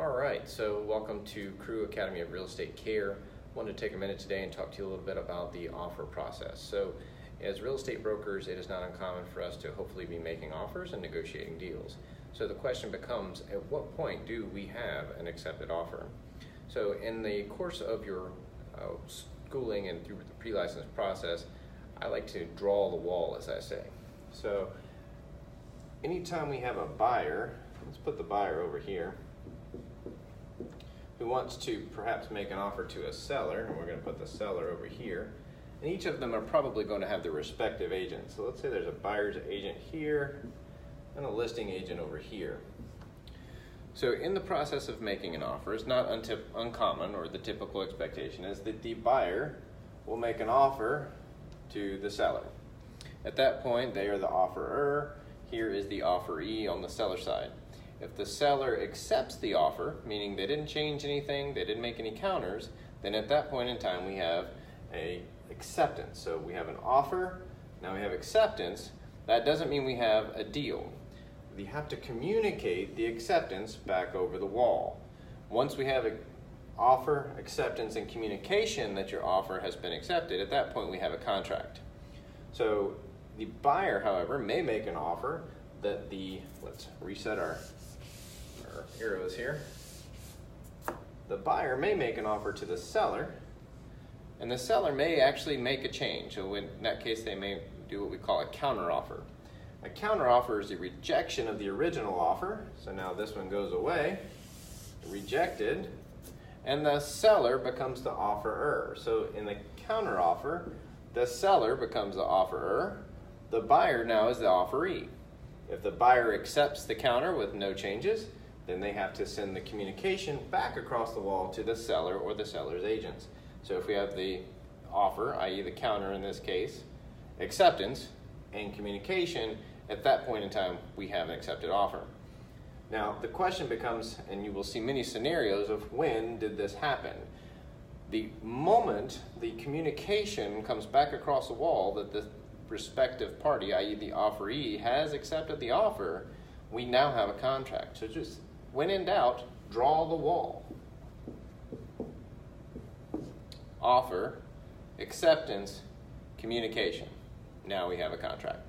All right, so welcome to Crew Academy of Real Estate Care. I wanted to take a minute today and talk to you a little bit about the offer process. So as real estate brokers, it is not uncommon for us to hopefully be making offers and negotiating deals. So the question becomes, at what point do we have an accepted offer? So in the course of your schooling and through the pre-license process, I like to draw the wall, as I say. So anytime we have a buyer, let's put the buyer over here, who wants to perhaps make an offer to a seller, and we're going to put the seller over here, and each of them are probably going to have their respective agents. So let's say there's a buyer's agent here and a listing agent over here. So in the process of making an offer, it's not uncommon, or the typical expectation is that the buyer will make an offer to the seller. At that point, they are the offerer. Here is the offeree on the seller side. If the seller accepts the offer, meaning they didn't change anything, they didn't make any counters, then at that point in time we have a acceptance. So we have an offer, now we have acceptance. That doesn't mean we have a deal. We have to communicate the acceptance back over the wall. Once we have an offer, acceptance, and communication that your offer has been accepted, at that point we have a contract. So the buyer, however, may make an offer that let's reset our arrows here. The buyer may make an offer to the seller, and the seller may actually make a change. So in that case, they may do what we call a counter offer. A counter offer is a rejection of the original offer. So now this one goes away, rejected, and the seller becomes the offerer. So in the counter offer, the seller becomes the offerer. The buyer now is the offeree. If the buyer accepts the counter with no changes, then they have to send the communication back across the wall to the seller or the seller's agents. So if we have the offer, i.e. the counter in this case, acceptance, and communication, at that point in time, we have an accepted offer. Now, the question becomes, and you will see many scenarios of when did this happen? The moment the communication comes back across the wall that the respective party, i.e. the offeree, has accepted the offer, we now have a contract. So just when in doubt, draw the wall. Offer, acceptance, communication. Now we have a contract.